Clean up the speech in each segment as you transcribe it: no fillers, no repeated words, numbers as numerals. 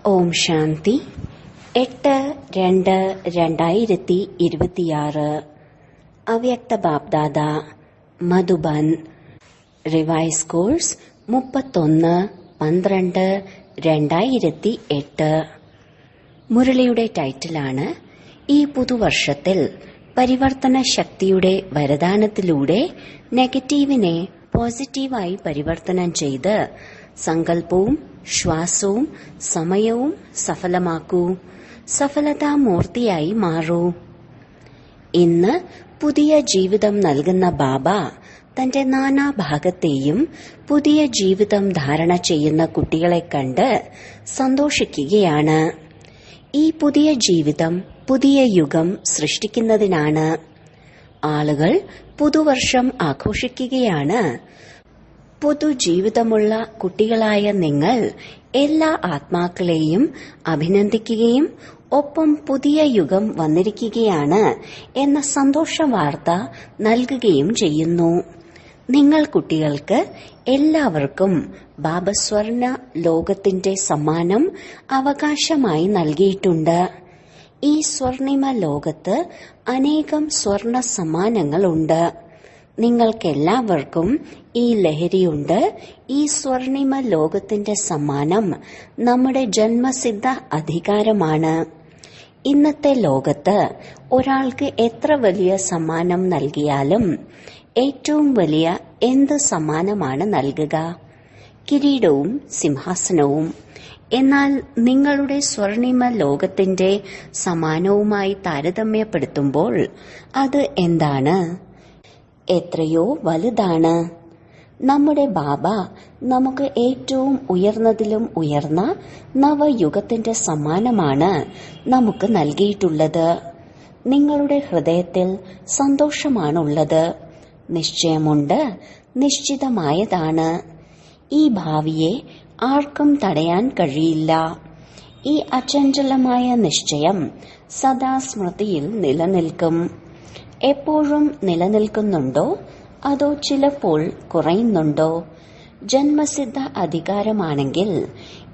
ഓം ശാന്തി 8/2/2026 അവ്യക്ത BapDada Madhuban. Revise course 31/12/2008. മുരളിയുടെ ടൈറ്റിലാണ് ഈ പുതുവർഷത്തിൽ പരിവർത്തന ശക്തിയുടെ വരദാനത്തിലൂടെ നെഗറ്റീവിനെ പോസിറ്റീവായി പരിവർത്തനം ചെയ്ത് സങ്കല്പവും ശ്വാസവും സമയവും സഫലമാക്കൂ. സഫലതാമൂർത്തിയായി മാറൂ. ഇന്ന് പുതിയ ജീവിതം നൽകുന്ന ബാബ തന്റെ നാനാഭാഗത്തെയും പുതിയ ജീവിതം ധാരണ ചെയ്യുന്ന കുട്ടികളെ കണ്ട് സന്തോഷിക്കുകയാണ്. ഈ പുതിയ ജീവിതം പുതിയ യുഗം സൃഷ്ടിക്കുന്നതിനാണ്. ആളുകൾ പുതുവർഷം ആഘോഷിക്കുകയാണ്. പുതുജീവിതമുള്ള കുട്ടികളായ നിങ്ങൾ എല്ലാ ആത്മാക്കളെയും അഭിനന്ദിക്കുകയും ഒപ്പം പുതിയ യുഗം വന്നിരിക്കുകയാണ് എന്ന സന്തോഷ വാർത്ത നൽകുകയും ചെയ്യുന്നു. നിങ്ങൾ കുട്ടികൾക്ക് എല്ലാവർക്കും ബാബ സ്വർണ ലോകത്തിന്റെ സമ്മാനം അവകാശമായി നൽകിയിട്ടുണ്ട്. ഈ സ്വർണിമ ലോകത്ത് അനേകം സ്വർണ സമ്മാനങ്ങളുണ്ട്. നിങ്ങൾക്കെല്ലാവർക്കും ഈ ലഹരിയുണ്ട്. ഈ സ്വർണിമ ലോകത്തിന്റെ സമ്മാനം നമ്മുടെ ജന്മസിദ്ധ അധികാരമാണ്. ഇന്നത്തെ ലോകത്ത് ഒരാൾക്ക് എത്ര വലിയ സമ്മാനം നൽകിയാലും ഏറ്റവും വലിയ എന്ത് സമ്മാനമാണ് നൽകുക? കിരീടവും സിംഹാസനവും. എന്നാൽ നിങ്ങളുടെ സ്വർണിമ ലോകത്തിന്റെ സമ്മാനവുമായി താരതമ്യപ്പെടുത്തുമ്പോൾ അത് എന്താണ്? എത്രയോ വലുതാണ്. നമ്മുടെ ബാബ നമുക്ക് ഏറ്റവും ഉയർന്നതിലും ഉയർന്ന നവയുഗത്തിന്റെ സമ്മാനമാണ് നമുക്ക് നൽകിയിട്ടുള്ളത്. നിങ്ങളുടെ ഹൃദയത്തിൽ സന്തോഷമാണുള്ളത്. നിശ്ചയമുണ്ട്, നിശ്ചിതമായതാണ്. ഈ ഭാവിയെ ആർക്കും തടയാൻ കഴിയില്ല. ഈ അചഞ്ചലമായ നിശ്ചയം സദാ സ്മൃതിയിൽ നിലനിൽക്കും. എപ്പോഴും നിലനിൽക്കുന്നുണ്ടോ അതോ ചിലപ്പോൾ കുറയുന്നുണ്ടോ? ജന്മസിദ്ധ അധികാരമാണെങ്കിൽ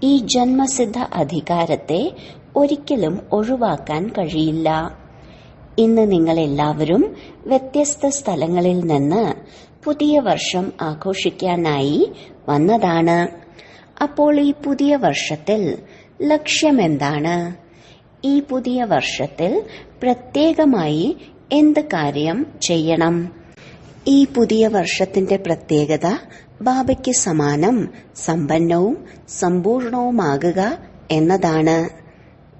ഈ ജന്മസിദ്ധ അധികാരത്തെ ഒരിക്കലും ഒഴിവാക്കാൻ കഴിയില്ല. ഇന്ന് നിങ്ങളെല്ലാവരും വ്യത്യസ്ത സ്ഥലങ്ങളിൽ നിന്ന് പുതിയ വർഷം ആഘോഷിക്കാനായി വന്നതാണ്. അപ്പോൾ ഈ പുതിയ വർഷത്തിൽ ലക്ഷ്യമെന്താണ്? ഈ പുതിയ വർഷത്തിൽ പ്രത്യേകമായി എന്ത് കാര്യം ചെയ്യണം? ഈ പുതിയ വർഷത്തിന്റെ പ്രത്യേകത ബാബയ്ക്ക് സമാനം സമ്പന്നവും സമ്പൂർണവുമാകുക എന്നതാണ്.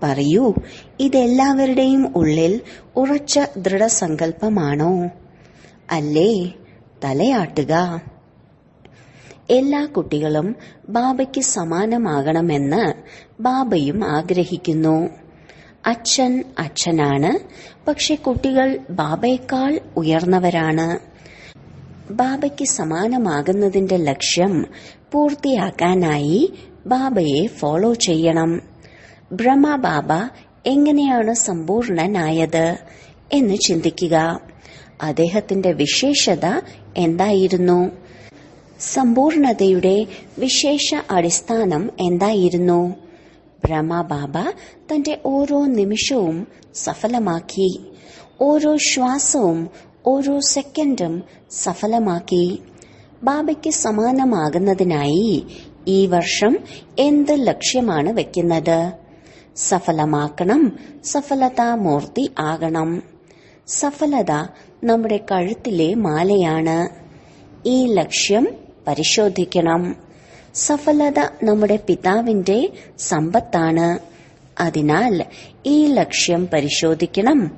പറയൂ, ഇതെല്ലാവരുടെയും ഉള്ളിൽ ഉറച്ച ദൃഢസങ്കല്പമാണോ? അല്ലേ? തലയാട്ടുക. എല്ലാ കുട്ടികളും ബാബയ്ക്ക് സമാനമാകണമെന്ന് ബാബയും ആഗ്രഹിക്കുന്നു. അച്ഛൻ അച്ഛനാണ്, പക്ഷെ കുട്ടികൾ ബാബയേക്കാൾ ഉയർന്നവരാണ്. ബാബയ്ക്ക് സമാനമാകുന്നതിന്റെ ലക്ഷ്യം പൂർത്തിയാക്കാനായി ബാബയെ ഫോളോ ചെയ്യണം. ബ്രഹ്മ ബാബ എങ്ങനെയാണ് സമ്പൂർണനായത് എന്ന് ചിന്തിക്കുക. അദ്ദേഹത്തിന്റെ വിശേഷത എന്തായിരുന്നു? സമ്പൂർണതയുടെ വിശേഷ അടിസ്ഥാനം എന്തായിരുന്നു? ബ്രഹ്മ ബാബ തന്റെ ഓരോ നിമിഷവും സഫലമാക്കി. ഓരോ ശ്വാസവും ഓരോ സെക്കൻഡും സഫലമാക്കി. ബാബയ്ക്ക് സമാനമാകുന്നതിനായി ഈ വർഷം എന്ത് ലക്ഷ്യമാണ് വെക്കുന്നത്? സഫലമാക്കണം, സഫലതാമൂർത്തി ആകണം. സഫലത നമ്മുടെ കഴുത്തിലെ മാലയാണ്. ഈ ലക്ഷ്യം പരിശോധിക്കണം. സഫലത നമ്മുടെ പിതാവിന്റെ സമ്പത്താണ്. അതിനാൽ ഈ ലക്ഷ്യം പരിശോധിക്കണം.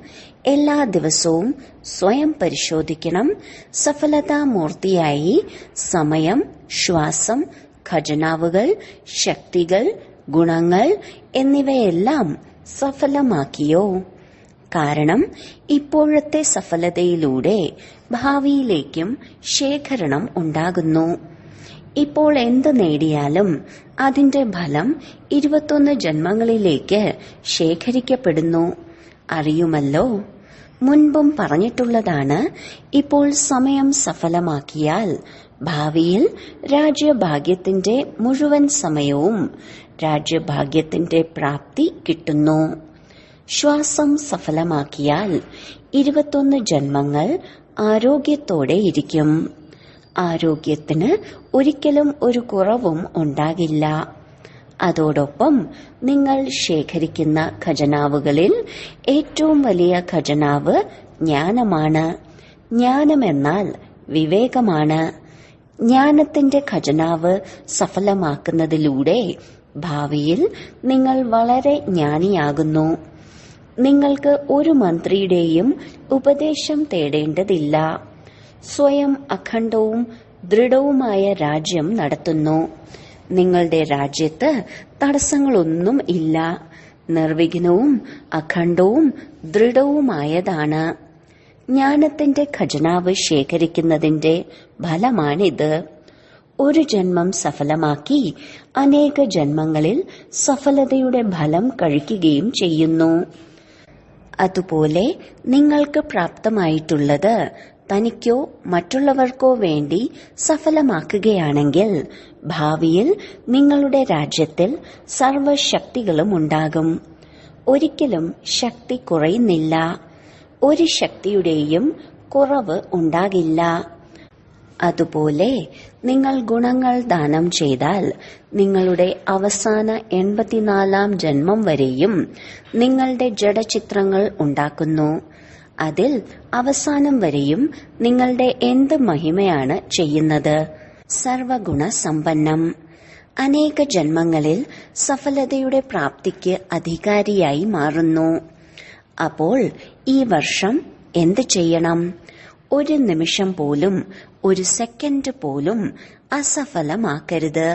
എല്ലാ ദിവസവും സ്വയം പരിശോധിക്കണം. സഫലതാമൂർത്തിയായി സമയം, ശ്വാസം, ഖജനാവുകൾ, ശക്തികൾ, ഗുണങ്ങൾ എന്നിവയെല്ലാം സഫലമാക്കിയോ? കാരണം ഇപ്പോഴത്തെ സഫലതയിലൂടെ ഭാവിയിലേക്കും ശേഖരണം ഉണ്ടാകുന്നു. ഇപ്പോൾ എന്ത് നേടിയാലും അതിന്റെ ഫലം 21 ജന്മങ്ങളിലേക്ക് ശേഖരിക്കപ്പെടുന്നു. അറിയുമല്ലോ, മുൻപും പറഞ്ഞിട്ടുള്ളതാണ്. ഇപ്പോൾ സമയം സഫലമാക്കിയാൽ ഭാവിയിൽ രാജ്യഭാഗ്യത്തിന്റെ മുഴുവൻ സമയവും രാജ്യഭാഗ്യത്തിന്റെ പ്രാപ്തി കിട്ടുന്നു. ശ്വാസം സഫലമാക്കിയാൽ 21 ജന്മങ്ങൾ ആരോഗ്യത്തോടെ ഇരിക്കും. ആരോഗ്യത്തിന് ഒരിക്കലും ഒരു കുറവും ഉണ്ടാകില്ല. അതോടൊപ്പം നിങ്ങൾ ശേഖരിക്കുന്ന ഖജനാവുകളിൽ ഏറ്റവും വലിയ ഖജനാവ് ജ്ഞാനമാണ്. ജ്ഞാനമെന്നാൽ വിവേകമാണ്. ജ്ഞാനത്തിന്റെ ഖജനാവ് സഫലമാക്കുന്നതിലൂടെ ഭാവിയിൽ നിങ്ങൾ വളരെ ജ്ഞാനിയാകുന്നു. നിങ്ങൾക്ക് ഒരു മന്ത്രിയുടെയും ഉപദേശം തേടേണ്ടതില്ല. സ്വയം അഖണ്ഡവും ദൃഢവുമായ രാജ്യം നടത്തുന്നു. നിങ്ങളുടെ രാജ്യത്ത് തടസ്സങ്ങളൊന്നും ഇല്ല. നിർവിഘ്നവും അഖണ്ഡവും ദൃഢവുമായതാണ്. ജ്ഞാനത്തിന്റെ ഖജനാവ് ശേഖരിക്കുന്നതിന്റെ ഫലമാണിത്. ഒരു ജന്മം സഫലമാക്കി അനേക ജന്മങ്ങളിൽ സഫലതയുടെ ഫലം കഴിക്കുകയും ചെയ്യുന്നു. അതുപോലെ നിങ്ങൾക്ക് പ്രാപ്തമായിട്ടുള്ളത് തനിക്കോ മറ്റുള്ളവർക്കോ വേണ്ടി സഫലമാക്കുകയാണെങ്കിൽ ഭാവിയിൽ നിങ്ങളുടെ രാജ്യത്തിൽ സർവശക്തികളും ഉണ്ടാകും. ഒരിക്കലും ശക്തി കുറയുന്നില്ല. ഒരു ശക്തിയുടെയും കുറവ് ഉണ്ടാകില്ല. അതുപോലെ നിങ്ങൾ ഗുണങ്ങൾ ദാനം ചെയ്താൽ നിങ്ങളുടെ അവസാന 84-ാം ജന്മം വരെയും നിങ്ങളുടെ ജഡചിത്രങ്ങൾ ഉണ്ടാക്കുന്നു. അതിൽ അവസാനം വരെയും നിങ്ങളുടെ എന്ത് മഹിമയാണ് ചെയ്യുന്നത്? സർവഗുണ സമ്പന്നം. അനേക ജന്മങ്ങളിൽ സഫലതയുടെ പ്രാപ്തിക്ക് അധികാരിയായി മാറുന്നു. അപ്പോൾ ഈ വർഷം എന്ത് ചെയ്യണം? ഒരു നിമിഷം പോലും, ഒരു സെക്കൻഡ് പോലും അസഫലമാക്കരുത്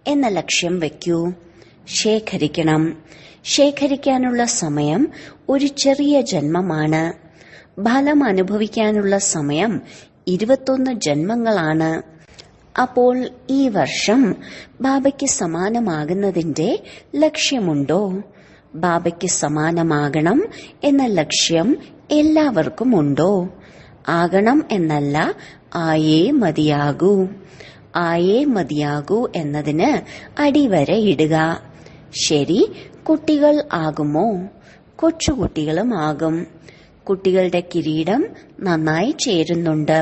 എന്ന ലക്ഷ്യം വയ്ക്കൂ. ശേഖരിക്കണം. ശേഖരിക്കാനുള്ള സമയം ഒരു ചെറിയ ജന്മമാണ്. ഫലം അനുഭവിക്കാനുള്ള സമയം 21 ജന്മങ്ങളാണ്. അപ്പോൾ ഈ വർഷം ബാബയ്ക്ക് സമാനമാകുന്നതിന്റെ ലക്ഷ്യമുണ്ടോ? ബാബയ്ക്ക് സമാനമാകണം എന്ന ലക്ഷ്യം എല്ലാവർക്കും ഉണ്ടോ? ആകണം എന്നല്ല, ആയേ മതിയാകൂ. ആയേ മതിയാകൂ എന്നതിന് അടിവര ഇടുക. ശരി, കുട്ടികൾ ആകുമോ? കൊച്ചുകുട്ടികളും ആകും. കുട്ടികളുടെ കിരീടം നന്നായി ചേരുന്നുണ്ട്.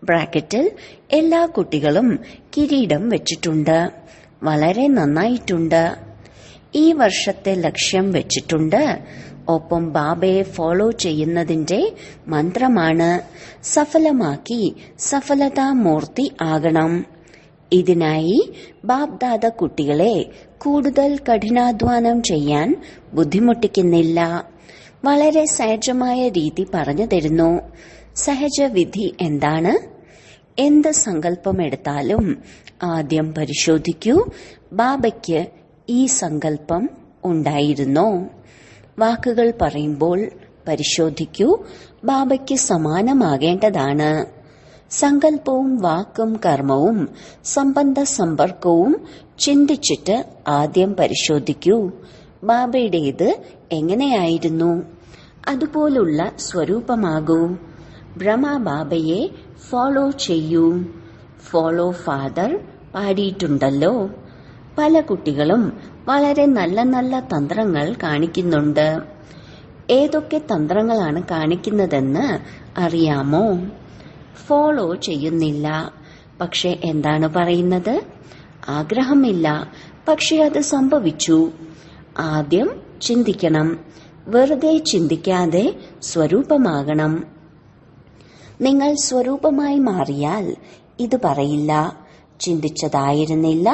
ബ്രാക്കറ്റിൽ എല്ലാ കുട്ടികളും കിരീടം വെച്ചിട്ടുണ്ട്. വളരെ നന്നായിട്ടുണ്ട്. ഈ വർഷത്തെ ലക്ഷ്യം വെച്ചിട്ടുണ്ട്. ഒപ്പം ബാബയെ ഫോളോ ചെയ്യുന്നതിന്റെ മന്ത്രമാണ് സഫലമാക്കി സഫലതാമൂർത്തി ആകണം. ഇതിനായി ബാബ്ദാദ കുട്ടികളെ കൂടുതൽ കഠിനാധ്വാനം ചെയ്യാൻ ബുദ്ധിമുട്ടിക്കുന്നില്ല. വളരെ സഹജമായ രീതി പറഞ്ഞു തരുന്നു. സഹജവിധി എന്താണ്? എന്ത് സങ്കല്പമെടുത്താലും ആദ്യം പരിശോധിക്കൂ, ബാബയ്ക്ക് ഈ സങ്കല്പം ഉണ്ടായിരുന്നോ? വാക്കുകൾ പറയുമ്പോൾ പരിശോധിക്കൂ, ബാബയ്ക്ക് സമാനമാകേണ്ടതാണ്. സങ്കല്പവും വാക്കും കർമ്മവും സംബന്ധ സമ്പർക്കവും ചിന്തിച്ചിട്ട് ആദ്യം പരിശോധിക്കൂ, ബാബയുടേത് എങ്ങനെയായിരുന്നു? അതുപോലുള്ള സ്വരൂപമാകൂ. ബ്രഹ്മബാബയെ ഫോളോ ചെയ്യൂ. ഫോളോ ഫാദർ പാടിയിട്ടുണ്ടല്ലോ. പല കുട്ടികളും വളരെ നല്ല നല്ല തന്ത്രങ്ങൾ കാണിക്കുന്നുണ്ട്. ഏതൊക്കെ തന്ത്രങ്ങളാണ് കാണിക്കുന്നതെന്ന് അറിയാമോ? ഫോളോ ചെയ്യുന്നില്ല. പക്ഷെ എന്താണ് പറയുന്നത്? ആഗ്രഹമില്ല, പക്ഷെ അത് സംഭവിച്ചു. ആദ്യം ചിന്തിക്കണം. വെറുതെ ചിന്തിക്കാതെ സ്വരൂപമാകണം. നിങ്ങൾ സ്വരൂപമായി മാറിയാൽ ഇത് പറയില്ല, ചിന്തിച്ചതായിരുന്നില്ല,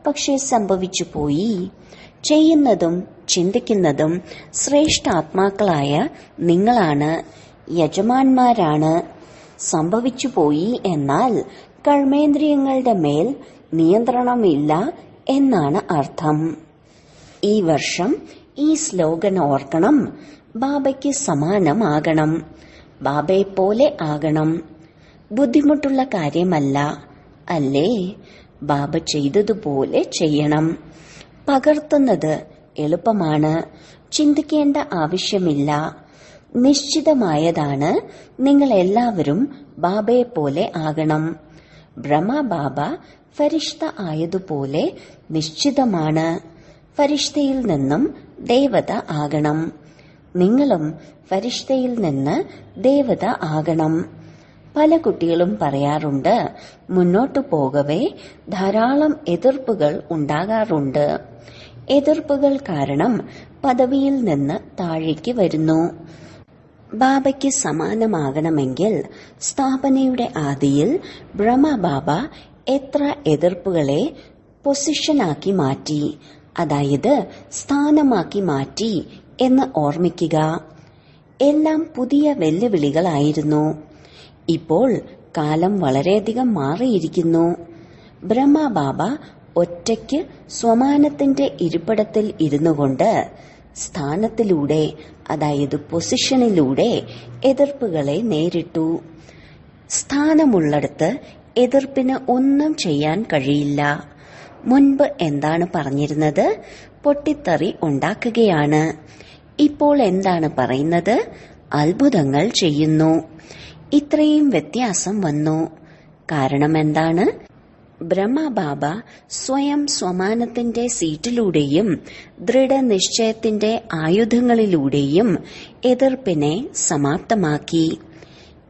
പക്ഷെ സംഭവിച്ചു പോയി. ചെയ്യുന്നതും ചിന്തിക്കുന്നതും ശ്രേഷ്ഠാത്മാക്കളായ നിങ്ങളാണ്, യജമാന്മാരാണ്. സംഭവിച്ചു പോയി എന്നാൽ കർമ്മേന്ദ്രിയങ്ങളുടെ മേൽ നിയന്ത്രണമില്ല എന്നാണ് അർത്ഥം. ഈ വർഷം ഈ സ്ലോഗൻ ഓർക്കണം. ബാബയ്ക്ക് സമാനമാകണം. ബാബയെപ്പോലെ ആകണം. ബുദ്ധിമുട്ടുള്ള കാര്യമല്ല, അല്ലേ? ബാബ ചെയ്തതുപോലെ ചെയ്യണം. പകർത്തുന്നത് എളുപ്പമാണ്. ചിന്തിക്കേണ്ട ആവശ്യമില്ല. നിശ്ചിതമായതാണ്. നിങ്ങൾ എല്ലാവരും ബാബയെപ്പോലെ ആകണം. ബ്രഹ്മ ബാബ ഫരിഷ്ത ആയതുപോലെ നിശ്ചിതമാണ്. ഫരിഷ്തയിൽ നിന്നും ദേവത ആകണം. നിങ്ങളും ഫരിഷ്തയിൽ നിന്ന് ദേവത ആകണം. പല കുട്ടികളും പറയാറുണ്ട്, മുന്നോട്ടു പോകവേ ധാരാളം എതിർപ്പുകൾ ഉണ്ടാകാറുണ്ട്. എതിർപ്പുകൾ കാരണം പദവിയിൽ നിന്ന് താഴേക്ക് വരുന്നു. ബാബയ്ക്ക് സമാനമാകണമെങ്കിൽ സ്ഥാപനയുടെ ആദിയിൽ ബ്രഹ്മബാബ എത്ര എതിർപ്പുകളെ പൊസിഷനാക്കി മാറ്റി, അതായത് സ്ഥാനമാക്കി മാറ്റി എന്ന് ഓർമ്മിക്കുക. എല്ലാം പുതിയ വെല്ലുവിളികളായിരുന്നു. ഇപ്പോൾ കാലം വളരെയധികം മാറിയിരിക്കുന്നു. ബ്രഹ്മബാബ ഒറ്റയ്ക്ക് സ്വമാനത്തിന്റെ ഇരിപ്പിടത്തിൽ ഇരുന്നുകൊണ്ട് സ്ഥാനത്തിലൂടെ, അതായത് പൊസിഷനിലൂടെ എതിർപ്പുകളെ നേരിട്ടു. സ്ഥാനമുള്ളിടത്ത് എതിർപ്പിന് ഒന്നും ചെയ്യാൻ കഴിയില്ല. മുൻപ് എന്താണ് പറഞ്ഞിരുന്നത്? പൊട്ടിത്തെറി ഉണ്ടാക്കുകയാണ്. ഇപ്പോൾ എന്താണ് പറയുന്നത്? അത്ഭുതങ്ങൾ ചെയ്യുന്നു. ഇത്രയും വ്യത്യാസം വന്നു. കാരണം എന്താണ്? ബ്രഹ്മബാബ സ്വയം സ്വമാനത്തിന്റെ സീറ്റിലൂടെയും ദൃഢനിശ്ചയത്തിന്റെ ആയുധങ്ങളിലൂടെയും എതിർപ്പിനെ സമാപ്തമാക്കി.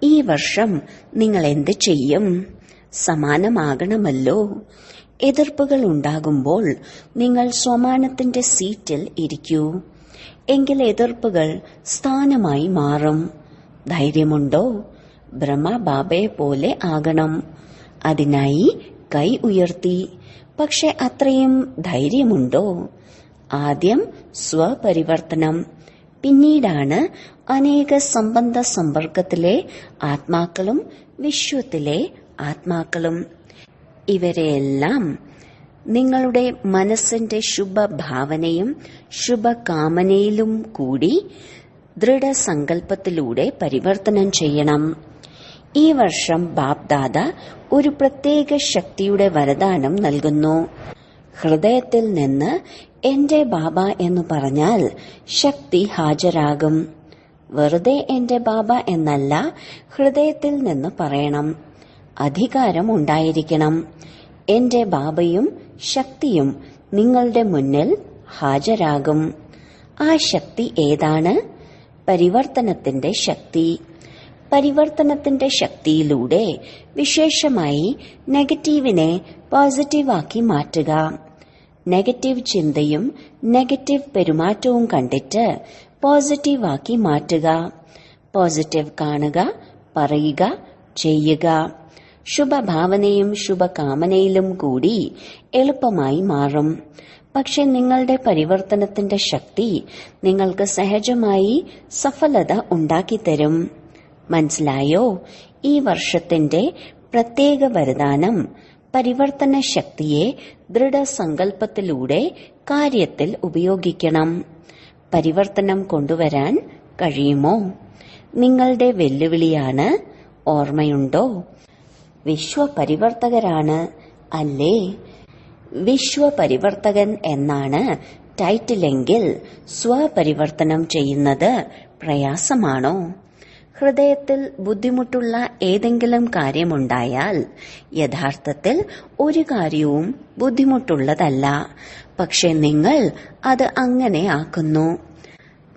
ഈ വർഷം നിങ്ങൾ എന്ത് ചെയ്യും? സമാനമാകണമല്ലോ. എതിർപ്പുകൾ ഉണ്ടാകുമ്പോൾ നിങ്ങൾ സ്വമാനത്തിന്റെ സീറ്റിൽ ഇരിക്കൂ. എങ്കിൽ എതിർപ്പുകൾ സ്ഥാനമായി മാറും. ധൈര്യമുണ്ടോ? ബ്രഹ്മബാബയെ പോലെ ആകണം. അതിനായി കൈ ഉയർത്തി. പക്ഷെ അത്രയും ധൈര്യമുണ്ടോ? ആദ്യം സ്വപരിവർത്തനം, പിന്നീടാണ് അനേക സംബന്ധ സമ്പർക്കത്തിലെ ആത്മാക്കളും വിശ്വത്തിലെ ആത്മാക്കളും. ഇവരെയെല്ലാം നിങ്ങളുടെ മനസ്സിന്റെ ശുഭഭാവനയും ശുഭകാമനയിലും കൂടി ദൃഢസങ്കല്പത്തിലൂടെ പരിവർത്തനം ചെയ്യണം. ഈ വർഷം ബാപ്ദാദ ഒരു പ്രത്യേക ശക്തിയുടെ വരദാനം നൽകുന്നു. ഹൃദയത്തിൽ നിന്ന് എന്റെ ബാബ എന്ന് പറഞ്ഞാൽ ശക്തി ഹാജരാകും. വെറുതെ എന്റെ ബാബ എന്നല്ല, ഹൃദയത്തിൽ നിന്ന് പറയണം. അധികാരം ഉണ്ടായിരിക്കണം. എന്റെ ബാബയും ശക്തിയും നിങ്ങളുടെ മുന്നിൽ ഹാജരാകും. ആ ശക്തി ഏതാണ്? പരിവർത്തനത്തിന്റെ ശക്തി. പരിവർത്തനത്തിന്റെ ശക്തിയിലൂടെ വിശേഷമായി നെഗറ്റീവിനെ പോസിറ്റീവാക്കി മാറ്റുക. നെഗറ്റീവ് ചിന്തയും നെഗറ്റീവ് പെരുമാറ്റവും കണ്ടിട്ട് പോസിറ്റീവാക്കി മാറ്റുക. പോസിറ്റീവ് കാണുക, പറയുക, ചെയ്യുക. ശുഭഭാവനയും ശുഭകാമനയിലും കൂടി എളുപ്പമായി മാറും. പക്ഷെ നിങ്ങളുടെ പരിവർത്തനത്തിന്റെ ശക്തി നിങ്ങൾക്ക് സഹജമായി സഫലത ഉണ്ടാക്കിത്തരും. മനസ്സിലായോ? ഈ വർഷത്തിന്റെ പ്രത്യേക വരദാനം പരിവർത്തന ശക്തിയെ ദൃഢസങ്കല്പത്തിലൂടെ കാര്യത്തിൽ ഉപയോഗിക്കണം. പരിവർത്തനം കൊണ്ടുവരാൻ കഴിയുമോ? നിങ്ങളുടെ വെല്ലുവിളിയാണ്. ഓർമ്മയുണ്ടോ? വിശ്വപരിവർത്തകരാണ് അല്ലേ? വിശ്വപരിവർത്തകൻ എന്നാണ് ടൈറ്റിലെങ്കിൽ സ്വപരിവർത്തനം ചെയ്യുന്നത് പ്രയാസമാണോ? ഹൃദയത്തിൽ ബുദ്ധിമുട്ടുള്ള ഏതെങ്കിലും കാര്യമുണ്ടായാൽ യഥാർത്ഥത്തിൽ ഒരു കാര്യവും ബുദ്ധിമുട്ടുള്ളതല്ല. പക്ഷെ നിങ്ങൾ അത് അങ്ങനെ ആക്കുന്നു.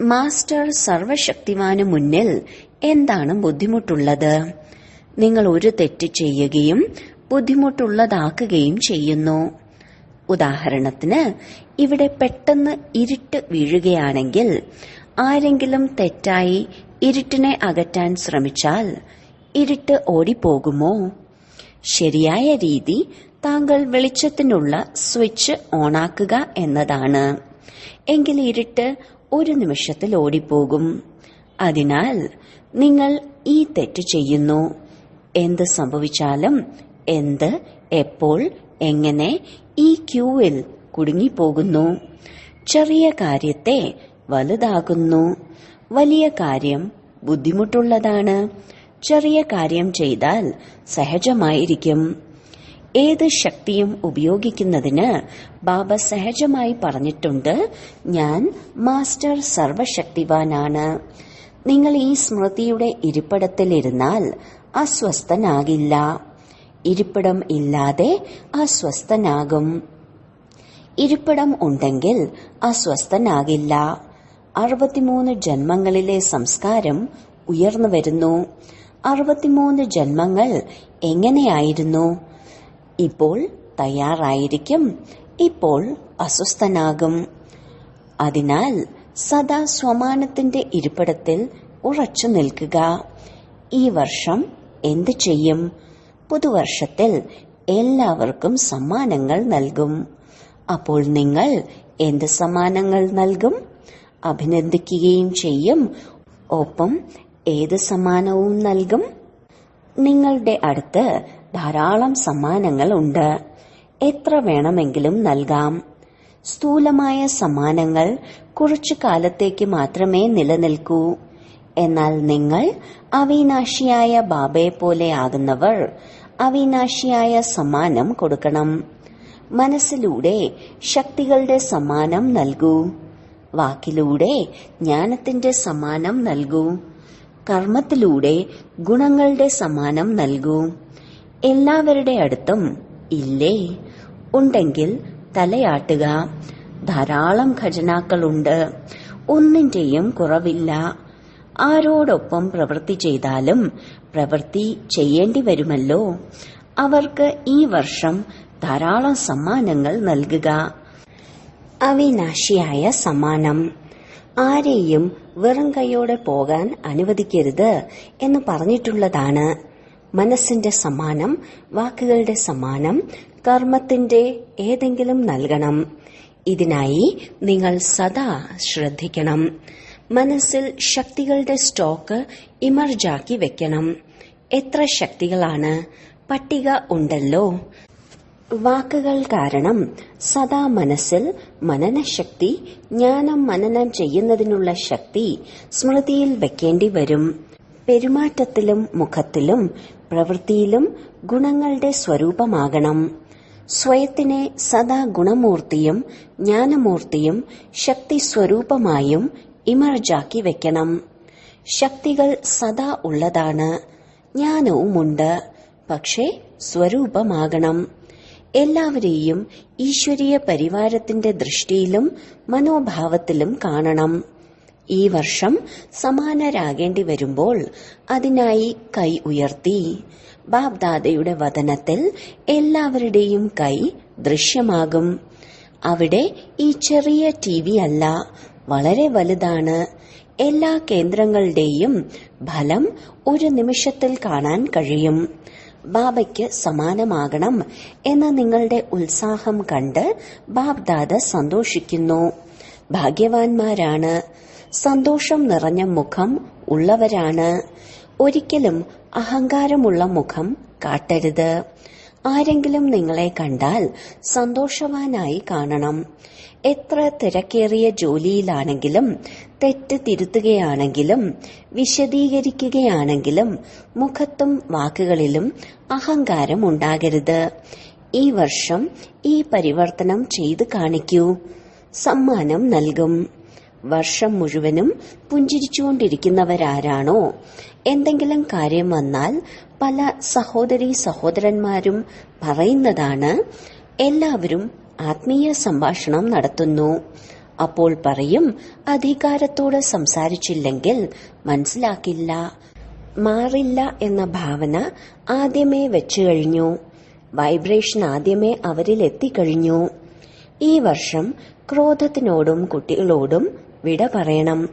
മാസ്റ്റർ സർവശക്തിമാനു മുന്നിൽ എന്താണ് ബുദ്ധിമുട്ടുള്ളത്? നിങ്ങൾ ഒരു തെറ്റ് ചെയ്യുകയും ബുദ്ധിമുട്ടുള്ളതാക്കുകയും ചെയ്യുന്നു. ഉദാഹരണത്തിന്, ഇവിടെ പെട്ടെന്ന് ഇരുട്ട് വീഴുകയാണെങ്കിൽ ആരെങ്കിലും തെറ്റായി ഇരുട്ടിനെ അകറ്റാൻ ശ്രമിച്ചാൽ ഇരുട്ട് ഓടിപ്പോകുമോ? ശരിയായ രീതി താങ്കൾ വെളിച്ചത്തിനുള്ള സ്വിച്ച് ഓണാക്കുക എന്നതാണ്. എങ്കിൽ ഇരുട്ട് ഒരു നിമിഷത്തിൽ ഓടിപ്പോകും. അതിനാൽ നിങ്ങൾ ഈ തെറ്റ് ചെയ്യുന്നു. എന്ത് സംഭവിച്ചാലും, എന്ത്, എപ്പോൾ, എങ്ങനെ ഈ ക്യൂവിൽ കുടുങ്ങിപ്പോകുന്നു. ചെറിയ കാര്യത്തെ വലുതാകുന്നു. വലിയ കാര്യം ബുദ്ധിമുട്ടുള്ളതാണ്. ചെറിയ കാര്യം ചെയ്താൽ സഹജമായിരിക്കും. ഏത് ശക്തിയും ഉപയോഗിക്കുന്നതിന് ബാബ സഹജമായി പറഞ്ഞിട്ടുണ്ട്, ഞാൻ മാസ്റ്റർ സർവശക്തിവാനാണ്. നിങ്ങൾ ഈ സ്മൃതിയുടെ ഇരിപ്പിടത്തിലിരുന്നാൽ അസ്വസ്ഥനാകില്ല. ഇരിപ്പിടം ഇല്ലാതെ അസ്വസ്ഥനാകും. ഇരിപ്പിടം ഉണ്ടെങ്കിൽ അസ്വസ്ഥനാകില്ല. 63 ജന്മങ്ങളിലെ സംസ്കാരം ഉയർന്നു വരുന്നു. 63 ജന്മങ്ങൾ എങ്ങനെയായിരുന്നു? ഇപ്പോൾ തയ്യാറായിരിക്കും, ഇപ്പോൾ അസ്വസ്ഥനാകും. അതിനാൽ സദാ സ്വമാനത്തിന്റെ ഇരിപ്പിടത്തിൽ ഉറച്ചു നിൽക്കുക. ഈ വർഷം എന്തു ചെയ്യും? പുതുവർഷത്തിൽ എല്ലാവർക്കും സമ്മാനങ്ങൾ നൽകും. അപ്പോൾ നിങ്ങൾ എന്ത് സമ്മാനങ്ങൾ നൽകും? അഭിനന്ദിക്കുകയും ചെയ്യും. ഒപ്പം ഏത് സമ്മാനവും നൽകും? നിങ്ങളുടെ അടുത്ത് ധാരാളം സമ്മാനങ്ങൾ ഉണ്ട്. എത്ര വേണമെങ്കിലും നൽകാം. സ്ഥൂലമായ സമ്മാനങ്ങൾ കുറച്ചു കാലത്തേക്ക് മാത്രമേ നിലനിൽക്കൂ. എന്നാൽ നിങ്ങൾ അവിനാശിയായ ബാബയെ പോലെ ആകുന്നവർ അവിനാശിയായ സമ്മാനം കൊടുക്കണം. മനസ്സിലൂടെ ശക്തികളുടെ സമ്മാനം നൽകൂ. വാക്കിലൂടെ ജ്ഞാനത്തിന്റെ സമ്മാനം നൽകൂ. കർമ്മത്തിലൂടെ ഗുണങ്ങളുടെ സമ്മാനം നൽകൂ. എല്ലാവരുടെ അടുത്തും ഇല്ലേ? ഉണ്ടെങ്കിൽ തലയാട്ടുക. ധാരാളം ഖജനാക്കളുണ്ട്. ഒന്നിന്റെയും കുറവില്ല. ആരോടൊപ്പം പ്രവൃത്തി ചെയ്താലും പ്രവൃത്തി ചെയ്യേണ്ടി വരുമല്ലോ. അവർക്ക് ഈ വർഷം ധാരാളം സമ്മാനങ്ങൾ നൽകുക. അവിനാശിയായ സമ്മാനം. ആരെയും വെറും കൈയോടെ പോകാൻ അനുവദിക്കരുത് എന്ന് പറഞ്ഞിട്ടുള്ളതാണ്. മനസ്സിന്റെ സമ്മാനം, വാക്കുകളുടെ സമ്മാനം, കർമ്മത്തിന്റെ ഏതെങ്കിലും നൽകണം. ഇതിനായി നിങ്ങൾ സദാ ശ്രദ്ധിക്കണം. മനസ്സിൽ ശക്തികളുടെ സ്റ്റോക്ക് ഇമർജാക്കി വെക്കണം. എത്ര ശക്തികളാണ്? പട്ടിക ഉണ്ടല്ലോ. വാക്കുകൾ കാരണം സദാ മനസ്സിൽ മനനശക്തി, ജ്ഞാനം മനനം ചെയ്യുന്നതിനുള്ള ശക്തി സ്മൃതിയിൽ വെക്കേണ്ടി വരും. പെരുമാറ്റത്തിലും മുഖത്തിലും പ്രവൃത്തിയിലും ഗുണങ്ങളുടെ സ്വരൂപമാകണം. സ്വയത്തിനെ സദാ ഗുണമൂർത്തിയും ജ്ഞാനമൂർത്തിയും ശക്തി സ്വരൂപമായും ഇമർജാക്കി വെക്കണം. ശക്തികൾ സദാ ഉള്ളതാണ്, ജ്ഞാനവുമുണ്ട്. പക്ഷേ സ്വരൂപമാകണം. എല്ലാവരെയും ഈശ്വരീയ പരിവാരത്തിന്റെ ദൃഷ്ടിയിലും മനോഭാവത്തിലും കാണണം. ഈ വർഷം സമാനരാകേണ്ടി വരുമ്പോൾ അതിനായി കൈ ഉയർത്തി. ബാബ്ദാദയുടെ വദനത്തിൽ എല്ലാവരുടെയും കൈ ദൃശ്യമാകും. അവിടെ ഈ ചെറിയ TV അല്ല, വളരെ വലുതാണ്. എല്ലാ കേന്ദ്രങ്ങളുടെയും ഫലം ഒരു നിമിഷത്തിൽ കാണാൻ കഴിയും. ബാബയ്ക്ക് സമാനമാകണം എന്ന നിങ്ങളുടെ ഉത്സാഹം കണ്ട് ബാബ്ദാദ സന്തോഷിക്കുന്നു. ഭാഗ്യവാന്മാരാണ്. സന്തോഷം നിറഞ്ഞ മുഖം ഉള്ളവരാണ്. ഒരിക്കലും അഹങ്കാരമുള്ള മുഖം കാട്ടരുത്. ആരെങ്കിലും നിങ്ങളെ കണ്ടാൽ സന്തോഷവാനായി കാണണം. എത്ര തിരക്കേറിയ ജോലിയിലാണെങ്കിലും, തെറ്റ് തിരുത്തുകയാണെങ്കിലും, വിശദീകരിക്കുകയാണെങ്കിലും മുഖത്തും വാക്കുകളിലും അഹങ്കാരം ഉണ്ടാകരുത്. ഈ വർഷം ഈ പരിവർത്തനം ചെയ്തു കാണിക്കൂ. സമ്മാനം നൽകും. വർഷം മുഴുവനും പുഞ്ചിരിച്ചുകൊണ്ടിരിക്കുന്നവരാരാണോ, എന്തെങ്കിലും കാര്യം വന്നാൽ പല സഹോദരീ സഹോദരന്മാരും പറയുന്നതാണ്, എല്ലാവരും ആത്മീയ സംഭാഷണം നടത്തുന്നു. അപ്പോൾ പറയും, അധികാരത്തോടെ സംസാരിച്ചില്ലെങ്കിൽ മനസ്സിലാക്കില്ല. മാറില്ല എന്ന ഭാവന ആദ്യമേ വെച്ചു കഴിഞ്ഞു. വൈബ്രേഷൻ ആദ്യമേ അവരിൽ എത്തിക്കഴിഞ്ഞു. ഈ വർഷം ക്രോധത്തിനോടും കുട്ടികളോടും വിട പറയണം.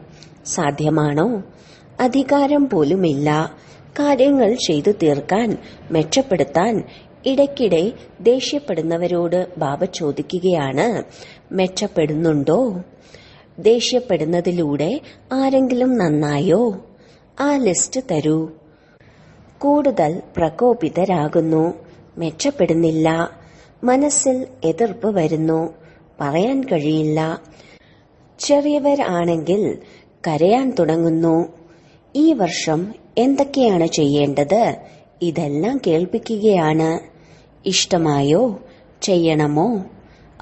സാധ്യമാണോ? അധികാരം പോലുമില്ല. കാര്യങ്ങൾ ചെയ്തു തീർക്കാൻ, മെച്ചപ്പെടുത്താൻ ഇടയ്ക്കിടെ ദേഷ്യപ്പെടുന്നവരോട് ബാബ ചോദിക്കുകയാണ്, മെച്ചപ്പെടുന്നുണ്ടോ? ദേഷ്യപ്പെടുന്നതിലൂടെ ആരെങ്കിലും നന്നായോ? ആ ലിസ്റ്റ് തരൂ. കൂടുതൽ പ്രകോപിതരാകുന്നു, മെച്ചപ്പെടുന്നില്ല. മനസ്സിൽ എതിർപ്പ് വരുന്നു, പറയാൻ കഴിയില്ല. ചെറിയവരാണെങ്കിൽ കരയാൻ തുടങ്ങുന്നു. ഈ വർഷം എന്തൊക്കെയാണ് ചെയ്യേണ്ടത്? ഇതെല്ലാം കേൾപ്പിക്കുകയാണ്. ഇഷ്ടമായോ? ചെയ്യണമോ?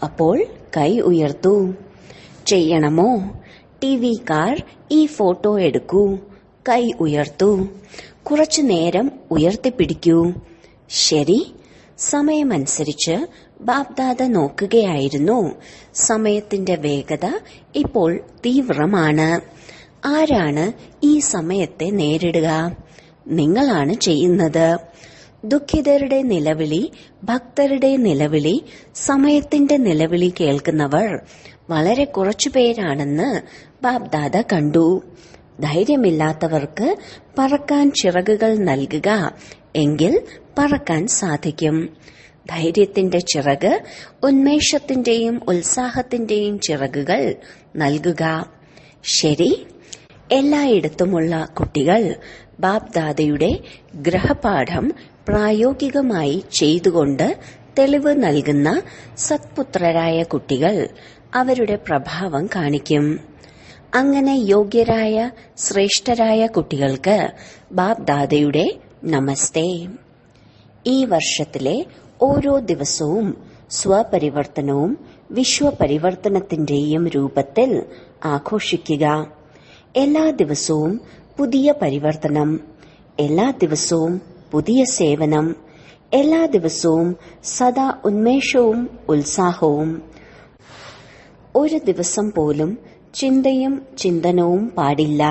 അപ്പോൾ കൈ ഉയർത്തൂ. ചെയ്യണമോ? ടിവിക്കാർ ഈ ഫോട്ടോ എടുക്കൂ. കൈ ഉയർത്തൂ. കുറച്ചു നേരം ഉയർത്തിപ്പിടിക്കൂ. ശരി. സമയമനുസരിച്ച് ബാപ്ദാദ നോക്കുകയായിരുന്നു. സമയത്തിന്റെ വേഗത ഇപ്പോൾ തീവ്രമാണ്. ആരാണ് ഈ സമയത്തെ നേരിടുക? നിങ്ങളാണ് ചെയ്യുന്നത്. ദുഃഖിതരുടെ നിലവിളി, ഭക്തരുടെ നിലവിളി, സമയത്തിന്റെ നിലവിളി കേൾക്കുന്നവർ വളരെ കുറച്ചുപേരാണെന്ന് ബാപ്ദാദ കണ്ടു. ധൈര്യമില്ലാത്തവർക്ക് പറക്കാൻ ചിറകുകൾ നൽകുക, എങ്കിൽ പറക്കാൻ സാധിക്കും. ധൈര്യത്തിന്റെ ചിറക്, ഉന്മേഷത്തിന്റെയും ഉത്സാഹത്തിന്റെയും ചിറകുകൾ നൽകുക. ശരി, എല്ലായിടത്തുമുള്ള കുട്ടികൾ ബാപ്ദാദയുടെ ഗ്രഹപാഠം പ്രായോഗികമായി ചെയ്തുകൊണ്ട് തെളിവ് നൽകുന്ന സത്പുത്രരായ കുട്ടികൾ അവരുടെ പ്രഭാവം കാണിക്കും. അങ്ങനെ യോഗ്യരായ ശ്രേഷ്ഠരായ കുട്ടികൾക്ക് ബാപ്ദാദയുടെ നമസ്തേ. ഈ വർഷത്തിലെ ഓരോ ദിവസവും സ്വപരിവർത്തനവും വിശ്വപരിവർത്തനത്തിന്റെയും രൂപത്തിൽ ആഘോഷിക്കുക. എല്ലാ ദിവസവും പുതിയ പരിവർത്തനം, എല്ലാ ദിവസവും പുതിയ സേവനം, എല്ലാ ദിവസവും സദാ ഉന്മേഷവും ഉത്സാഹവും. ഒരു ദിവസം പോലും ചിന്തയും ചിന്തനവും പാടില്ല.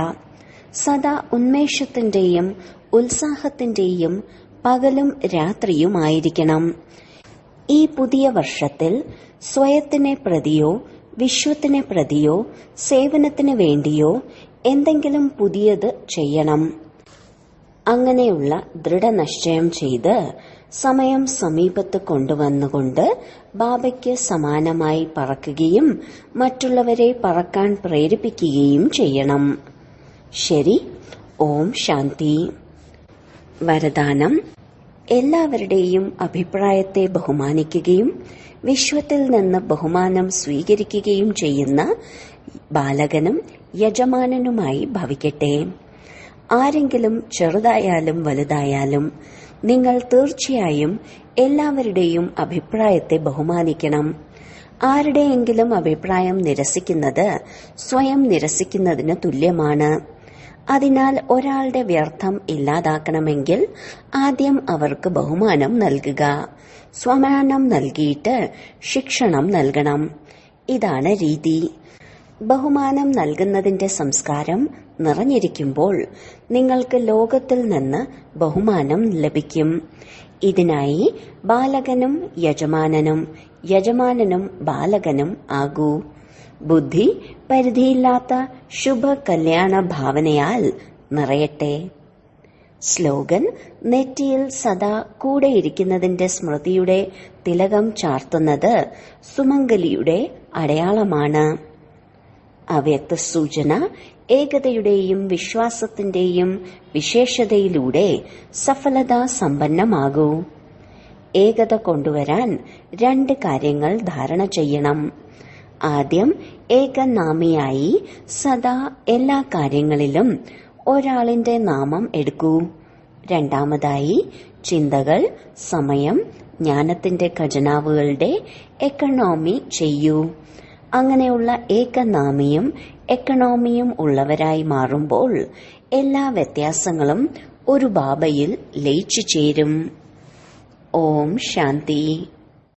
സദാ ഉന്മേഷത്തിന്റെയും ഉത്സാഹത്തിന്റെയും പകലും രാത്രിയുമായിരിക്കണം. ഈ പുതിയ വർഷത്തിൽ സ്വയത്തിനെ പ്രതിയോ വിശ്വത്തിനെ പ്രതിയോ സേവനത്തിന് വേണ്ടിയോ എന്തെങ്കിലും പുതിയത് ചെയ്യണം. അങ്ങനെയുള്ള ദൃഢനിശ്ചയം ചെയ്ത് സമയം സമീപത്ത് കൊണ്ടുവന്നുകൊണ്ട് ബാബയ്ക്ക് സമാനമായി പറക്കുകയും മറ്റുള്ളവരെ പറക്കാൻ പ്രേരിപ്പിക്കുകയും ചെയ്യണം. ശരി, ഓം ശാന്തി. വരദാനം: എല്ലാവരുടെയും അഭിപ്രായത്തെ ബഹുമാനിക്കുകയും വിശ്വത്തിൽ നിന്ന് ബഹുമാനം സ്വീകരിക്കുകയും ചെയ്യുന്ന ബാലകനും യജമാനനുമായി ഭവിക്കട്ടെ. ആരെങ്കിലും ചെറുതായാലും വലുതായാലും നിങ്ങൾ തീർച്ചയായും എല്ലാവരുടെയും അഭിപ്രായത്തെ ബഹുമാനിക്കണം. ആരുടെയെങ്കിലും അഭിപ്രായം നിരസിക്കുന്നത് സ്വയം നിരസിക്കുന്നതിന് തുല്യമാണ്. അതിനാൽ ഒരാളുടെ വ്യർത്ഥം ഇല്ലാതാക്കണമെങ്കിൽ ആദ്യം അവർക്ക് ബഹുമാനം നൽകുക. സ്വമാനം നൽകിയിട്ട് ശിക്ഷണം നൽകണം. ഇതാണ് രീതി. ബഹുമാനം നൽകുന്നതിന്റെ സംസ്കാരം നിറഞ്ഞിരിക്കുമ്പോൾ നിങ്ങൾക്ക് ലോകത്തിൽ നിന്ന് ബഹുമാനം ലഭിക്കും. ഇതിനായി ബാലകനും യജമാനനും യജമാനനും ബാലകനും ആകൂ. ബുദ്ധി പരിധിയില്ലാത്ത ശുഭ കല്യാണ ഭാവനയാൽ നിറയട്ടെ. സ്ലോഗൻ: നെറ്റിയിൽ സദാ കൂടെയിരിക്കുന്നതിന്റെ സ്മൃതിയുടെ തിലകം ചാർത്തുന്നത് സുമംഗലിയുടെ അടയാളമാണ്. അവ്യക്ത സൂചന: ഏകതയുടെയും വിശ്വാസത്തിന്റെയും വിശേഷതയിലൂടെ സഫലത സമ്പന്നമാകൂ. ഏകത കൊണ്ടുവരാൻ 2 കാര്യങ്ങൾ ധാരണ ചെയ്യണം. ആദ്യം ഏകനാമിയായി സദാ എല്ലാ കാര്യങ്ങളിലും ഒരാളിന്റെ നാമം എടുക്കൂ. രണ്ടാമതായി ചിന്തകൾ, സമയം, ജ്ഞാനത്തിന്റെ ഖജനാവുകളുടെ എക്കണോമി ചെയ്യൂ. അങ്ങനെയുള്ള ഏകനാമിയും എക്കണോമിയും ഉള്ളവരായി മാറുമ്പോൾ എല്ലാ വ്യത്യാസങ്ങളും ഒരു ബാബയിൽ ലയിച്ചു ചേരും. ഓം ശാന്തി.